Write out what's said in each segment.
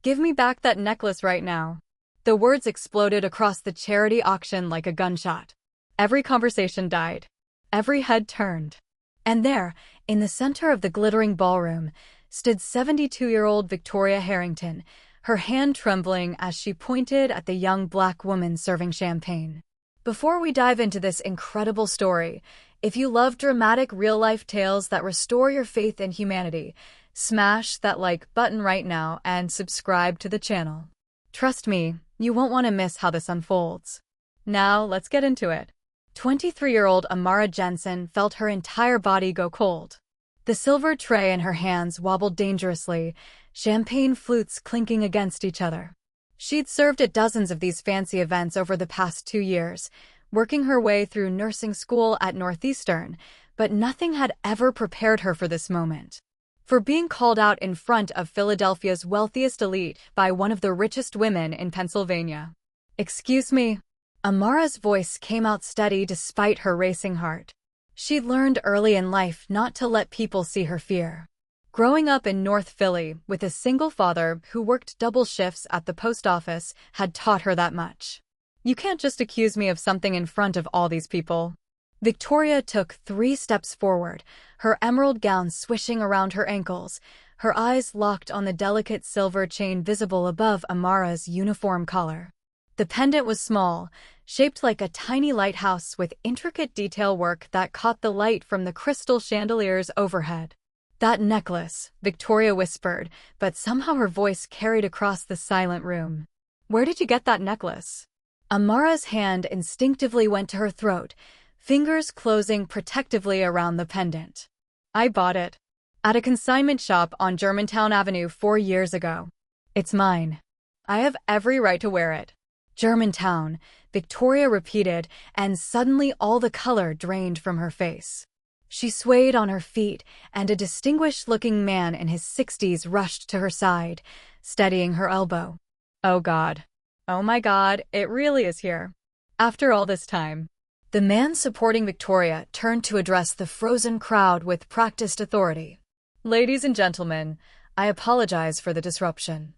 Give me back that necklace right now. The words exploded across the charity auction like a gunshot. Every conversation died. Every head turned. And there, in the center of the glittering ballroom, stood 72-year-old Victoria Harrington, her hand trembling as she pointed at the young black woman serving champagne. Before we dive into this incredible story, if you love dramatic real-life tales that restore your faith in humanity, smash that like button right now and subscribe to the channel. Trust me, you won't want to miss how this unfolds. Now, let's get into it. 23-year-old Amara Jensen felt her entire body go cold. The silver tray in her hands wobbled dangerously, champagne flutes clinking against each other. She'd served at dozens of these fancy events over the past 2 years, working her way through nursing school at Northeastern, but nothing had ever prepared her for this moment. For being called out in front of Philadelphia's wealthiest elite by one of the richest women in Pennsylvania. "Excuse me." Amara's voice came out steady despite her racing heart. She'd learned early in life not to let people see her fear. Growing up in North Philly with a single father who worked double shifts at the post office had taught her that much. "You can't just accuse me of something in front of all these people." Victoria took 3 steps forward, her emerald gown swishing around her ankles, her eyes locked on the delicate silver chain visible above Amara's uniform collar. The pendant was small, shaped like a tiny lighthouse with intricate detail work that caught the light from the crystal chandeliers overhead. "That necklace," Victoria whispered, but somehow her voice carried across the silent room. "Where did you get that necklace?" Amara's hand instinctively went to her throat, fingers closing protectively around the pendant. "I bought it at a consignment shop on Germantown Avenue 4 years ago. It's mine. I have every right to wear it." "Germantown," Victoria repeated, and suddenly all the color drained from her face. She swayed on her feet, and a distinguished-looking man in his 60s rushed to her side, steadying her elbow. "Oh God. Oh my God, it really is here. After all this time." The man supporting Victoria turned to address the frozen crowd with practiced authority. "Ladies and gentlemen, I apologize for the disruption.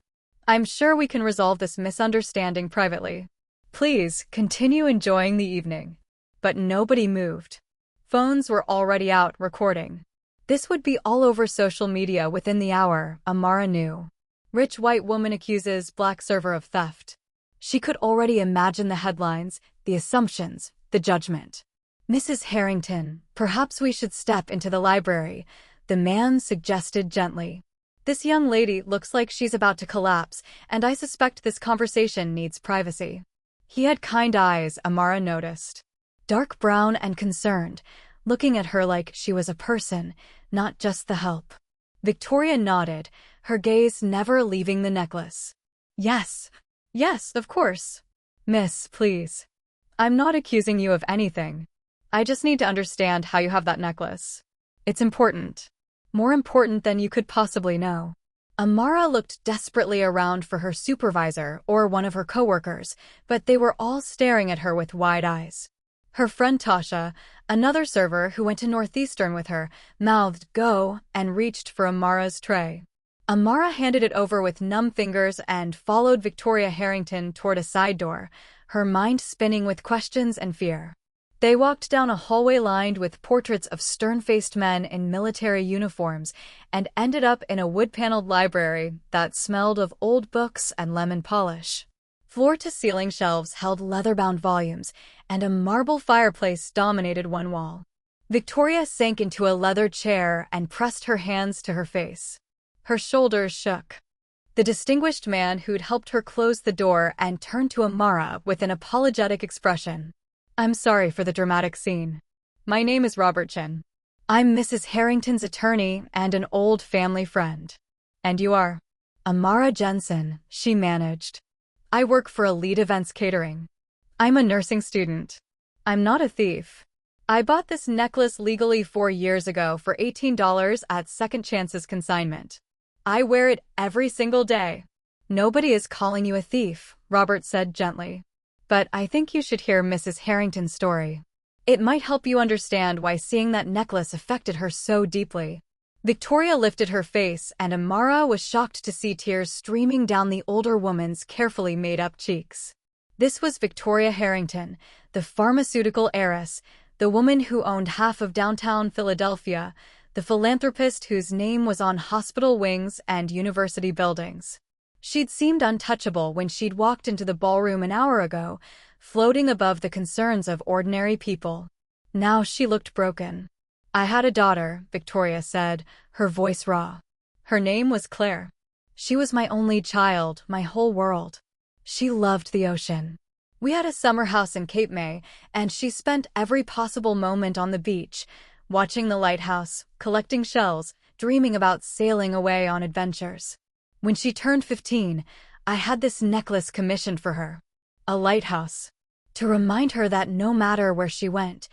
I'm sure we can resolve this misunderstanding privately. Please continue enjoying the evening." But nobody moved. Phones were already out recording. This would be all over social media within the hour, Amara knew. Rich white woman accuses black server of theft. She could already imagine the headlines, the assumptions, the judgment. "Mrs. Harrington, perhaps we should step into the library," the man suggested gently. "This young lady looks like she's about to collapse, and I suspect this conversation needs privacy." He had kind eyes, Amara noticed. Dark brown and concerned, looking at her like she was a person, not just the help. Victoria nodded, her gaze never leaving the necklace. "Yes. Yes, of course. Miss, please. I'm not accusing you of anything. I just need to understand how you have that necklace. It's important. More important than you could possibly know." Amara looked desperately around for her supervisor or one of her coworkers, but they were all staring at her with wide eyes. Her friend Tasha, another server who went to Northeastern with her, mouthed "go" and reached for Amara's tray. Amara handed it over with numb fingers and followed Victoria Harrington toward a side door, her mind spinning with questions and fear. They walked down a hallway lined with portraits of stern-faced men in military uniforms and ended up in a wood-paneled library that smelled of old books and lemon polish. Floor-to-ceiling shelves held leather-bound volumes, and a marble fireplace dominated one wall. Victoria sank into a leather chair and pressed her hands to her face. Her shoulders shook. The distinguished man who'd helped her close the door and turned to Amara with an apologetic expression. "I'm sorry for the dramatic scene. My name is Robert Chin. I'm Mrs. Harrington's attorney and an old family friend." "And you are?" "Amara Jensen," she managed. "I work for Elite Events Catering. I'm a nursing student. I'm not a thief. I bought this necklace legally 4 years ago for $18 at Second Chance's consignment. I wear it every single day." "Nobody is calling you a thief," Robert said gently. "But I think you should hear Mrs. Harrington's story. It might help you understand why seeing that necklace affected her so deeply." Victoria lifted her face, and Amara was shocked to see tears streaming down the older woman's carefully made-up cheeks. This was Victoria Harrington, the pharmaceutical heiress, the woman who owned half of downtown Philadelphia, the philanthropist whose name was on hospital wings and university buildings. She'd seemed untouchable when she'd walked into the ballroom an hour ago, floating above the concerns of ordinary people. Now she looked broken. "I had a daughter," Victoria said, her voice raw. "Her name was Claire. She was my only child, my whole world. She loved the ocean. We had a summer house in Cape May, and she spent every possible moment on the beach, watching the lighthouse, collecting shells, dreaming about sailing away on adventures. When she turned 15, I had this necklace commissioned for her. A lighthouse. To remind her that no matter where she went,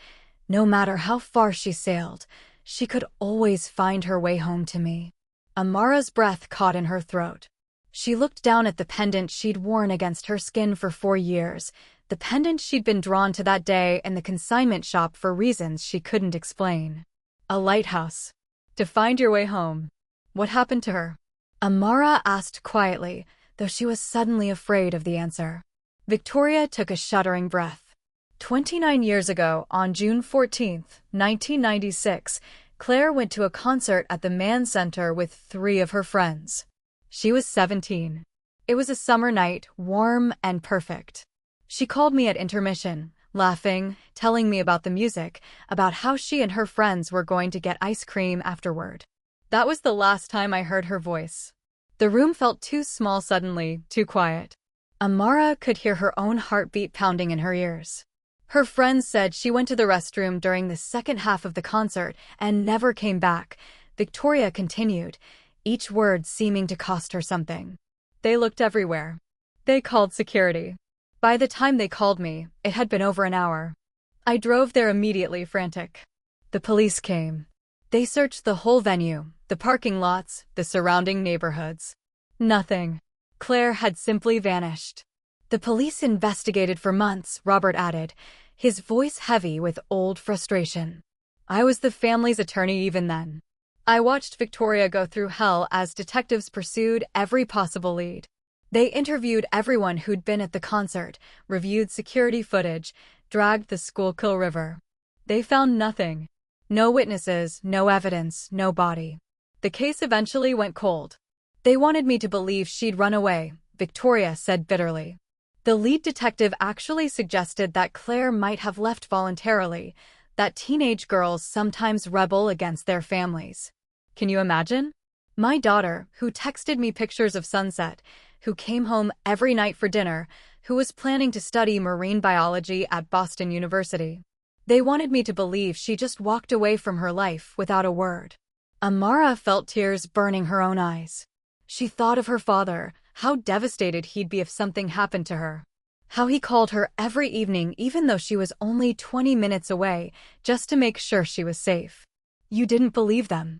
no matter how far she sailed, she could always find her way home to me." Amara's breath caught in her throat. She looked down at the pendant she'd worn against her skin for 4 years, the pendant she'd been drawn to that day in the consignment shop for reasons she couldn't explain. A lighthouse. To find your way home. What happened to her? Amara asked quietly, though she was suddenly afraid of the answer. Victoria took a shuddering breath. 29 years ago, on June 14, 1996, Claire went to a concert at the Mann Center with 3 of her friends. She was 17. It was a summer night, warm and perfect. She called me at intermission, laughing, telling me about the music, about how she and her friends were going to get ice cream afterward. That was the last time I heard her voice. The room felt too small suddenly, too quiet. Amara could hear her own heartbeat pounding in her ears. Her friends said she went to the restroom during the second half of the concert and never came back. Victoria continued, each word seeming to cost her something. They looked everywhere. They called security. By the time they called me, it had been over an hour. I drove there immediately, frantic. The police came. They searched the whole venue, the parking lots, the surrounding neighborhoods. Nothing. Claire had simply vanished. The police investigated for months, Robert added, his voice heavy with old frustration. I was the family's attorney even then. I watched Victoria go through hell as detectives pursued every possible lead. They interviewed everyone who'd been at the concert, reviewed security footage, dragged the Schuylkill River. They found nothing. No witnesses, no evidence, no body. The case eventually went cold. They wanted me to believe she'd run away, Victoria said bitterly. The lead detective actually suggested that Claire might have left voluntarily, that teenage girls sometimes rebel against their families. Can you imagine? My daughter, who texted me pictures of sunset, who came home every night for dinner, who was planning to study marine biology at Boston University. They wanted me to believe she just walked away from her life without a word. Amara felt tears burning her own eyes. She thought of her father, how devastated he'd be if something happened to her. How he called her every evening even though she was only 20 minutes away, just to make sure she was safe. You didn't believe them?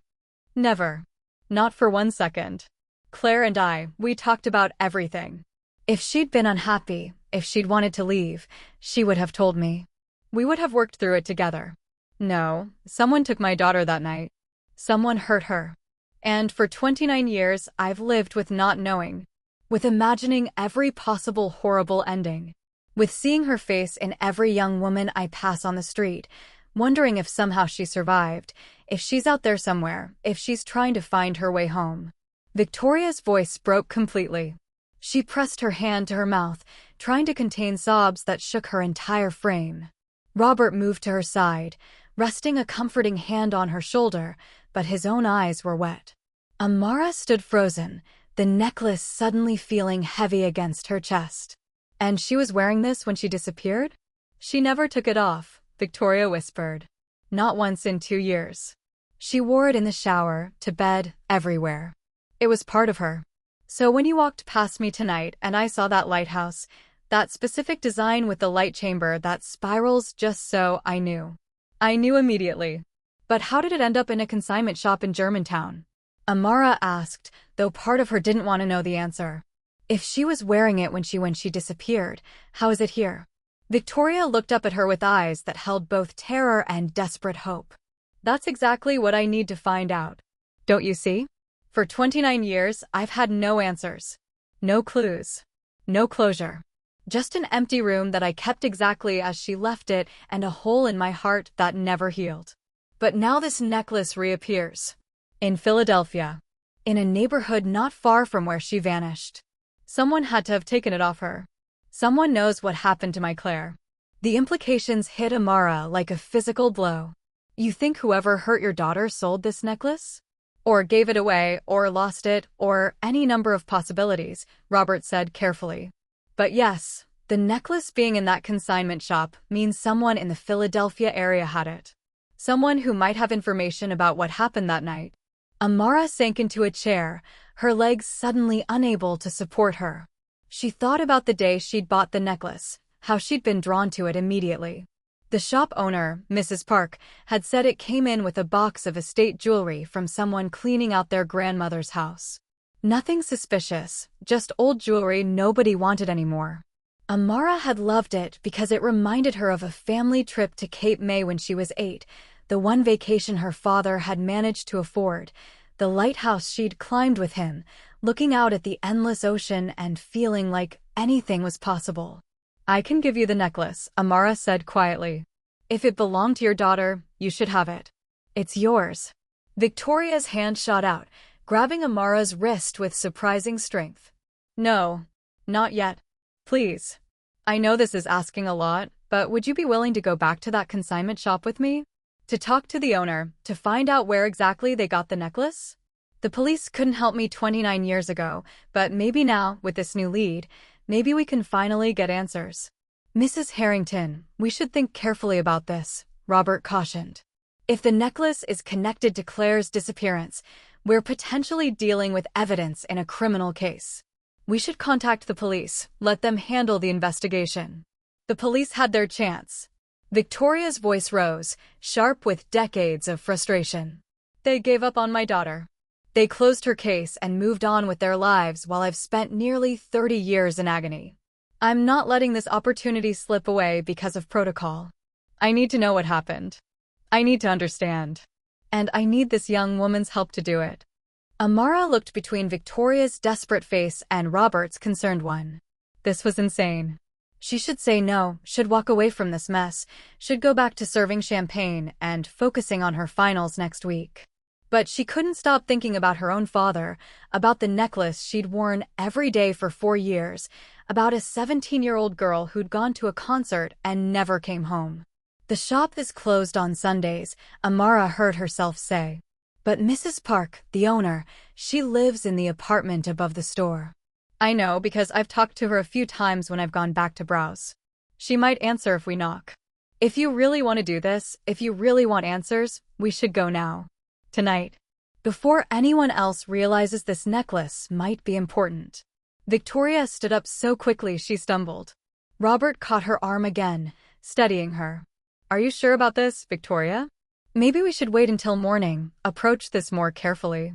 Never. Not for 1 second. Claire and we talked about everything. If she'd been unhappy, if she'd wanted to leave, she would have told me. We would have worked through it together. No, someone took my daughter that night. Someone hurt her. And for 29 years, I've lived with not knowing. With imagining every possible horrible ending. With seeing her face in every young woman I pass on the street, wondering if somehow she survived, if she's out there somewhere, if she's trying to find her way home. Victoria's voice broke completely. She pressed her hand to her mouth, trying to contain sobs that shook her entire frame. Robert moved to her side, resting a comforting hand on her shoulder, but his own eyes were wet. Amara stood frozen, the necklace suddenly feeling heavy against her chest. And she was wearing this when she disappeared? She never took it off, Victoria whispered. Not once in 2 years. She wore it in the shower, to bed, everywhere. It was part of her. So when you walked past me tonight and I saw that lighthouse, that specific design with the light chamber that spirals just so, I knew. I knew immediately. But how did it end up in a consignment shop in Germantown? Amara asked, though part of her didn't want to know the answer. If she was wearing it when she disappeared, how is it here? Victoria looked up at her with eyes that held both terror and desperate hope. That's exactly what I need to find out. Don't you see? For 29 years, I've had no answers. No clues. No closure. Just an empty room that I kept exactly as she left it and a hole in my heart that never healed. But now this necklace reappears. In Philadelphia. In a neighborhood not far from where she vanished. Someone had to have taken it off her. Someone knows what happened to my Claire. The implications hit Amara like a physical blow. You think whoever hurt your daughter sold this necklace? Or gave it away, or lost it, or any number of possibilities, Robert said carefully. But yes, the necklace being in that consignment shop means someone in the Philadelphia area had it. Someone who might have information about what happened that night. Amara sank into a chair, her legs suddenly unable to support her. She thought about the day she'd bought the necklace, how she'd been drawn to it immediately. The shop owner, Mrs. Park, had said it came in with a box of estate jewelry from someone cleaning out their grandmother's house. Nothing suspicious, just old jewelry nobody wanted anymore. Amara had loved it because it reminded her of a family trip to Cape May when she was 8, the one vacation her father had managed to afford, the lighthouse she'd climbed with him, looking out at the endless ocean and feeling like anything was possible. I can give you the necklace, Amara said quietly. If it belonged to your daughter, you should have it. It's yours. Victoria's hand shot out, grabbing Amara's wrist with surprising strength. No, not yet. Please. I know this is asking a lot, but would you be willing to go back to that consignment shop with me? To talk to the owner, to find out where exactly they got the necklace? The police couldn't help me 29 years ago, but maybe now, with this new lead, maybe we can finally get answers. Mrs. Harrington, we should think carefully about this, Robert cautioned. If the necklace is connected to Claire's disappearance, we're potentially dealing with evidence in a criminal case. We should contact the police, let them handle the investigation. The police had their chance. Victoria's voice rose, sharp with decades of frustration. They gave up on my daughter. They closed her case and moved on with their lives while I've spent nearly 30 years in agony. I'm not letting this opportunity slip away because of protocol. I need to know what happened. I need to understand. And I need this young woman's help to do it. Amara looked between Victoria's desperate face and Robert's concerned one. This was insane. She should say no, should walk away from this mess, should go back to serving champagne and focusing on her finals next week. But she couldn't stop thinking about her own father, about the necklace she'd worn every day for 4 years, about a 17-year-old girl who'd gone to a concert and never came home. The shop is closed on Sundays, Amara heard herself say. But Mrs. Park, the owner, she lives in the apartment above the store. I know because I've talked to her a few times when I've gone back to browse. She might answer if we knock. If you really want to do this, if you really want answers, we should go now. Tonight. Before anyone else realizes this necklace might be important. Victoria stood up so quickly she stumbled. Robert caught her arm again, steadying her. Are you sure about this, Victoria? Maybe we should wait until morning, approach this more carefully.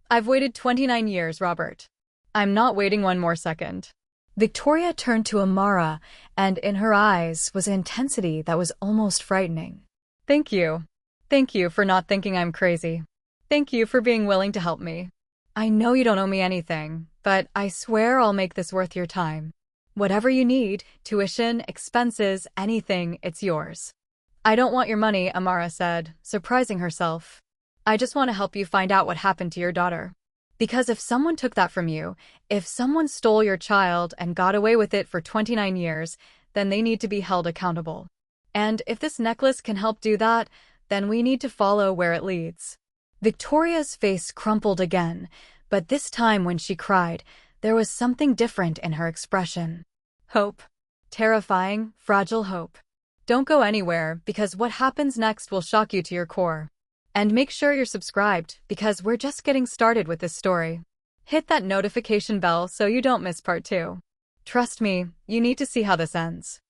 I've waited 29 years, Robert. I'm not waiting one more second. Victoria turned to Amara, and in her eyes was intensity that was almost frightening. Thank you. Thank you for not thinking I'm crazy. Thank you for being willing to help me. I know you don't owe me anything, but I swear I'll make this worth your time. Whatever you need, tuition, expenses, anything, it's yours. I don't want your money, Amara said, surprising herself. I just want to help you find out what happened to your daughter. Because if someone took that from you, if someone stole your child and got away with it for 29 years, then they need to be held accountable. And if this necklace can help do that, then we need to follow where it leads. Victoria's face crumpled again, but this time when she cried, there was something different in her expression. Hope. Terrifying, fragile hope. Don't go anywhere, because what happens next will shock you to your core. And make sure you're subscribed, because we're just getting started with this story. Hit that notification bell so you don't miss part 2. Trust me, you need to see how this ends.